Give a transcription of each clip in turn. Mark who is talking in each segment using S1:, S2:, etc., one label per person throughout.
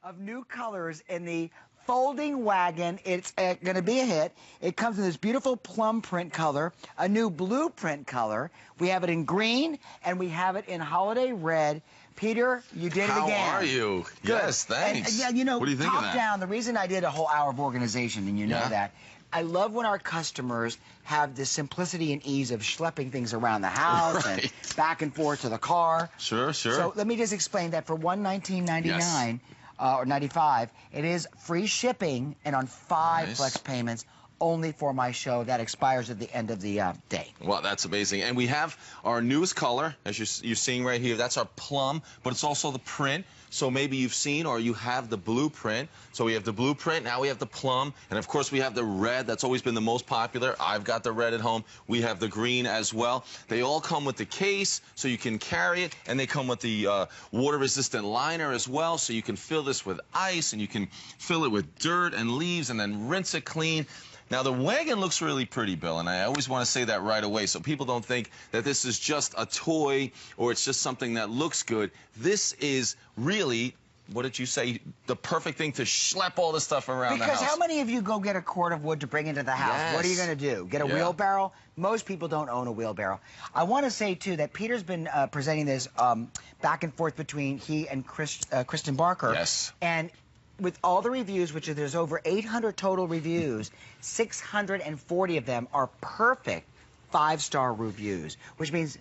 S1: of new colors in the folding wagon. It's going to be a hit. It comes in this beautiful plum print color, a new blueprint color. We have it in green, and we have it in holiday red. Peter, you did it again.
S2: How are you?
S1: Good.
S2: Yes, thanks.
S1: And, yeah, you know,
S2: what do you think
S1: top
S2: of that?
S1: down, the reason I did a whole hour of organization, and you know
S2: Yeah.
S1: that, I love when our customers have the simplicity and ease of schlepping things around the house
S2: Right.
S1: and back and forth to the car.
S2: Sure.
S1: So let me just explain that for $119.99 or $95, it is free shipping and on 5
S2: Nice.
S1: flex payments only for my show. That expires at the end of the day.
S2: Well, that's amazing. And we have our newest color, as you're seeing right here. That's our plum, but it's also the print. So maybe you've seen or you have the blueprint. So we have the blueprint, now we have the plum, and of course we have the red. That's always been the most popular. I've got the red at home. We have the green as well. They all come with the case, so you can carry it, and they come with the water-resistant liner as well, so you can fill this with ice, and you can fill it with dirt and leaves, and then rinse it clean. Now, the wagon looks really pretty, Bill, and I always want to say that right away so people don't think that this is just a toy or it's just something that looks good. This is really, what did you say, the perfect thing to schlep all this stuff around the house.
S1: Because how many of you go get a cord of wood to bring into the house?
S2: Yes.
S1: What are you going to do? Get a wheelbarrow? Most people don't own a wheelbarrow. I want to say, too, that Peter's been presenting this back and forth between he and Kristen Barker.
S2: Yes.
S1: And with all the reviews, which there's over 800 total reviews, 640 of them are perfect 5-star reviews, which means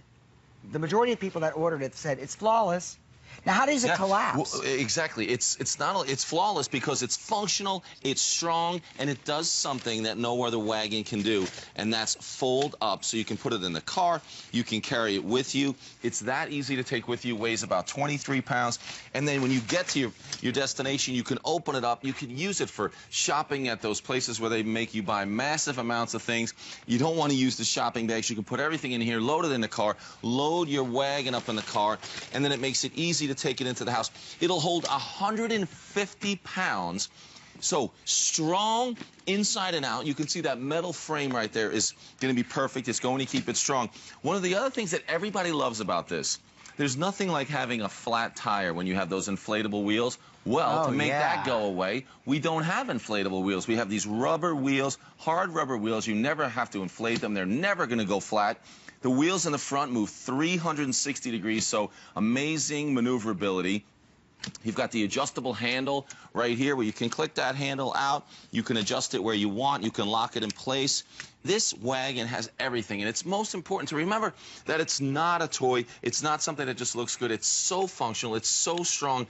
S1: the majority of people that ordered it said it's flawless. Now, how does it collapse?
S2: Well, exactly. It's flawless because it's functional, it's strong, and it does something that no other wagon can do, and that's fold up. So you can put it in the car, you can carry it with you. It's that easy to take with you, weighs about 23 pounds. And then when you get to your destination, you can open it up. You can use it for shopping at those places where they make you buy massive amounts of things. You don't want to use the shopping bags. You can put everything in here, load it in the car, load your wagon up in the car, and then it makes it easy to take it into the house. It'll hold 150 pounds. So strong inside and out. You can see that metal frame right there is going to be perfect. It's going to keep it strong. One of the other things that everybody loves about this, there's nothing like having a flat tire when you have those inflatable wheels. Well, to make that go away, we don't have inflatable wheels. We have these rubber wheels, hard rubber wheels. You never have to inflate them. They're never going to go flat. The wheels in the front move 360 degrees, so amazing maneuverability. You've got the adjustable handle right here where you can click that handle out. You can adjust it where you want. You can lock it in place. This wagon has everything, and it's most important to remember that it's not a toy. It's not something that just looks good. It's so functional. It's so strong.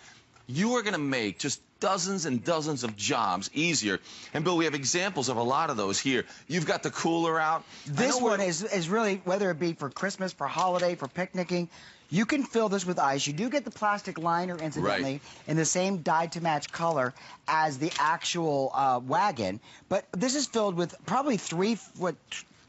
S2: You are going to make just dozens and dozens of jobs easier. And, Bill, we have examples of a lot of those here. You've got the cooler out.
S1: This one is really, whether it be for Christmas, for holiday, for picnicking, you can fill this with ice. You do get the plastic liner, incidentally, in the same dyed-to-match color as the actual wagon. But this is filled with probably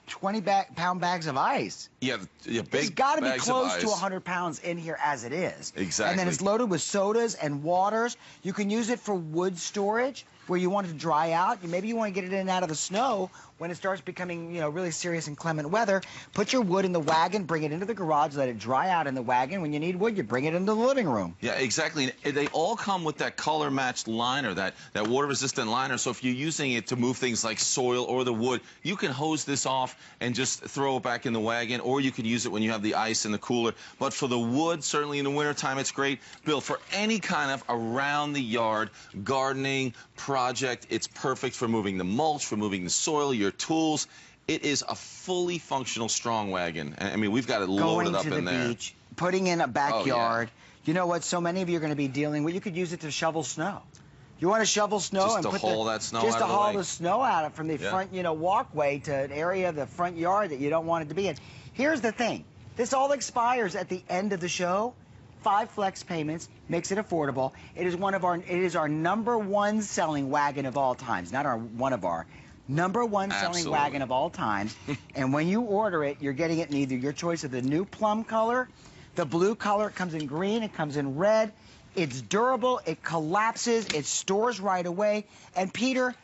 S1: 20-pound bags of ice.
S2: Yeah, big
S1: It's got to be close to
S2: ice.
S1: 100 pounds in here as it is.
S2: Exactly.
S1: And then it's loaded with sodas and waters. You can use it for wood storage where you want it to dry out. Maybe you want to get it in and out of the snow when it starts becoming, you know, really serious inclement weather. Put your wood in the wagon, bring it into the garage, let it dry out in the wagon. When you need wood, you bring it into the living room.
S2: Yeah, exactly. They all come with that color-matched liner, that water-resistant liner. So if you're using it to move things like soil or the wood, you can hose this off and just throw it back in the wagon, or you can use it when you have the ice in the cooler. But for the wood, certainly in the wintertime, it's great. Bill, for any kind of around-the-yard gardening project, it's perfect for moving the mulch, for moving the soil, your tools. It is a fully functional strong wagon. I mean, we've got it loaded up in there.
S1: Going to the beach, putting in a backyard. You know what? So many of you are going to be dealing with. You could use it to shovel snow. You want to shovel snow
S2: just
S1: and
S2: to
S1: put
S2: haul that snow
S1: just
S2: out
S1: to
S2: of the
S1: haul
S2: way.
S1: the snow out from the front, you know, walkway to an area of the front yard that you don't want it to be in. Here's the thing: this all expires at the end of the show. 5 flex payments makes it affordable. It is our #1 selling wagon of all times, not our #1 selling wagon of all times. And when you order it, you're getting it in either your choice of the new plum color, the blue color. It comes in green, it comes in red. It's durable, it collapses, it stores right away. And Peter,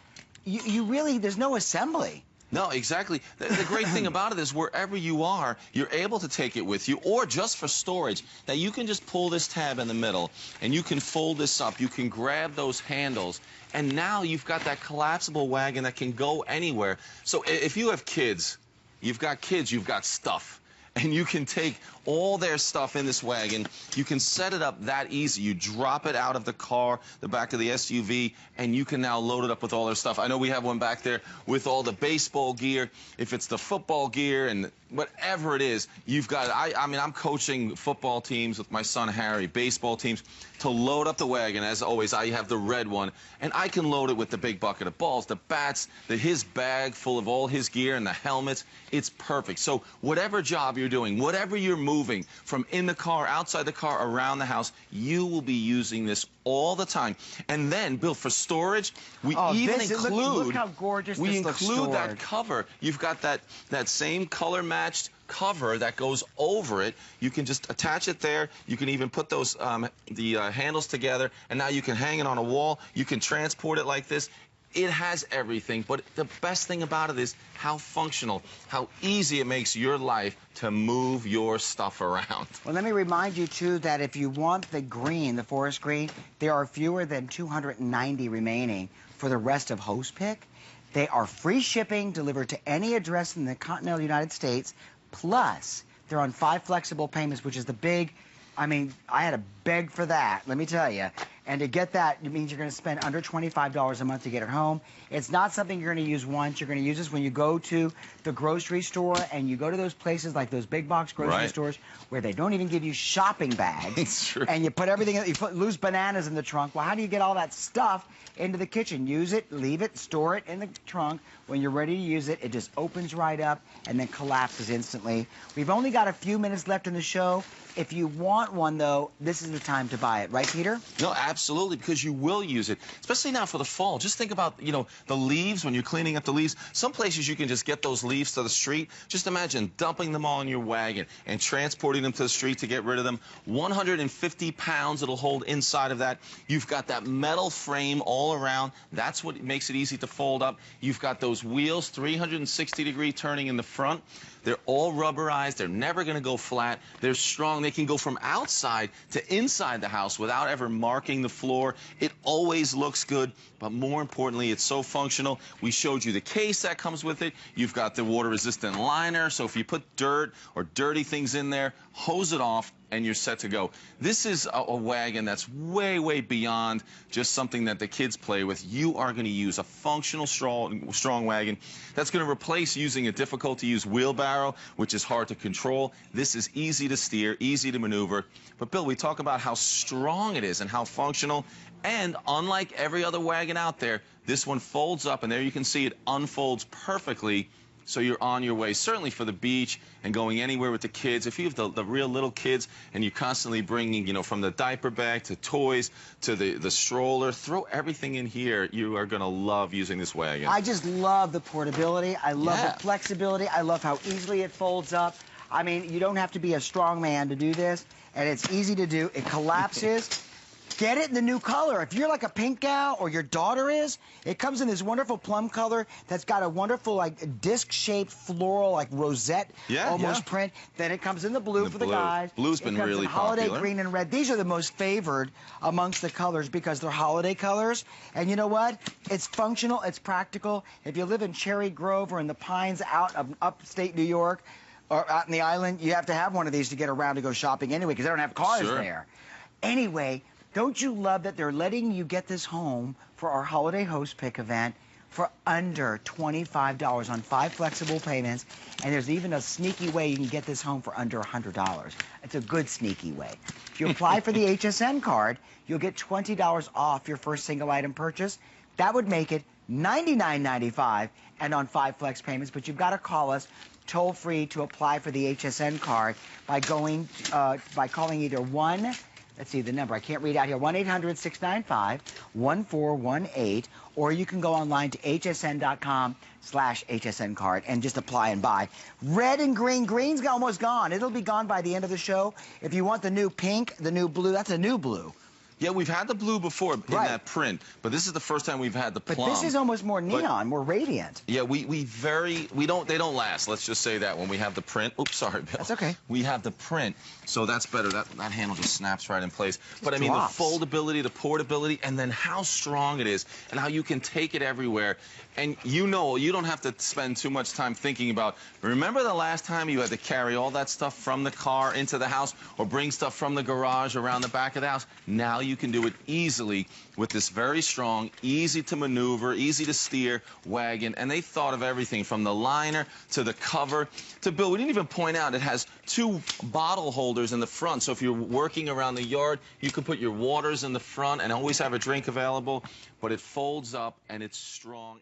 S1: you really, there's no assembly.
S2: No, exactly. The great thing about it is wherever you are, you're able to take it with you, or just for storage, that you can just pull this tab in the middle, and you can fold this up. You can grab those handles, and now you've got that collapsible wagon that can go anywhere. So if you have kids, you've got stuff. And you can take all their stuff in this wagon. You can set it up that easy. You drop it out of the car, the back of the SUV, and you can now load it up with all their stuff. I know we have one back there with all the baseball gear. If it's the football gear and whatever it is, you've got it. I mean, I'm coaching football teams with my son Harry, baseball teams, to load up the wagon. As always, I have the red one, and I can load it with the big bucket of balls, the bats, his bag full of all his gear and the helmets. It's perfect. So whatever job you're doing, whatever you're moving, from in the car, outside the car, around the house, you will be using this all the time. And then, Bill, for storage, we even include,
S1: look how gorgeous
S2: we
S1: this looks
S2: include that
S1: stored.
S2: cover. You've got that same color matched cover that goes over it. You can just attach it there. You can even put those handles together, and now you can hang it on a wall. You can transport it like this. It has everything, but the best thing about it is how functional, how easy it makes your life to move your stuff around.
S1: Well, let me remind you, too, that if you want the green, the forest green, there are fewer than 290 remaining for the rest of Host Pick. They are free shipping, delivered to any address in the continental United States, plus they're on 5 flexible payments, which is the big, I mean, I had to beg for that, let me tell you. And to get that, it means you're going to spend under $25 a month to get it home. It's not something you're going to use once. You're going to use this when you go to the grocery store and you go to those places like those big box grocery stores where they don't even give you shopping bags.
S2: It's true.
S1: And you put everything, you put loose bananas in the trunk. Well, how do you get all that stuff into the kitchen? Use it, leave it, store it in the trunk. When you're ready to use it, it just opens right up and then collapses instantly. We've only got a few minutes left in the show. If you want one, though, this is the time to buy it. Right, Peter?
S2: No, absolutely, because you will use it, especially now for the fall. Just think about, you know, the leaves, when you're cleaning up the leaves. Some places you can just get those leaves to the street. Just imagine dumping them all in your wagon and transporting them to the street to get rid of them. 150 pounds it'll hold inside of that. You've got that metal frame all around. That's what makes it easy to fold up. You've got those wheels, 360-degree turning in the front. They're all rubberized. They're never going to go flat. They're strong. They can go from outside to inside the house without ever marking the floor. It always looks good, but more importantly, it's so functional. We showed you the case that comes with it. You've got the water-resistant liner, so if you put dirt or dirty things in there, hose it off, and you're set to go. This is a wagon that's way, way beyond just something that the kids play with. You are going to use a functional, strong wagon that's going to replace using a difficult-to-use wheelbarrow, which is hard to control. This is easy to steer, easy to maneuver. But, Bill, we talk about how strong it is and how functional. And unlike every other wagon out there, this one folds up, and there you can see it unfolds perfectly. So you're on your way, certainly for the beach and going anywhere with the kids. If you have the real little kids and you're constantly bringing, you know, from the diaper bag to toys to the stroller, throw everything in here. You are going to love using this wagon.
S1: I just love the portability. I love the flexibility. I love how easily it folds up. I mean, you don't have to be a strong man to do this, and it's easy to do. It collapses. Get it in the new color. If you're like a pink gal or your daughter is, it comes in this wonderful plum color that's got a wonderful like disc-shaped floral like rosette almost print. Then it comes in the blue for the guys.
S2: Blue's been really popular.
S1: Holiday green and red. These are the most favored amongst the colors because they're holiday colors. And you know what? It's functional. It's practical. If you live in Cherry Grove or in the Pines out of upstate New York or out in the island, you have to have one of these to get around to go shopping anyway because they don't have cars there. Anyway, don't you love that they're letting you get this home for our holiday host pick event for under $25 on 5 flexible payments, and there's even a sneaky way you can get this home for under $100. It's a good sneaky way. If you apply for the HSN card, you'll get $20 off your first single item purchase. That would make it $99.95 and on 5 flex payments, but you've got to call us toll free to apply for the HSN card by calling either let's see the number. I can't read out here. 1-800-695-1418. Or you can go online to hsn.com/HSN card and just apply and buy. Red and green. Green's almost gone. It'll be gone by the end of the show. If you want the new pink, the new blue, that's a new blue.
S2: Yeah, we've had the blue before in that print, but this is the first time we've had the plum.
S1: But this is almost more neon, more radiant.
S2: Yeah, they don't last. Let's just say that when we have the print. Oops, sorry, Bill.
S1: That's okay.
S2: We have the print, so that's better. That handle just snaps right in place. But I mean,
S1: Drops.
S2: the foldability, the portability, and then how strong it is, and how you can take it everywhere. And you know, you don't have to spend too much time thinking about, remember the last time you had to carry all that stuff from the car into the house, or bring stuff from the garage around the back of the house? Now you can do it easily with this very strong, easy to maneuver, easy to steer wagon. And they thought of everything from the liner to the cover to, Bill, we didn't even point out it has 2 bottle holders in the front. So if you're working around the yard, you can put your waters in the front and always have a drink available. But it folds up and it's strong.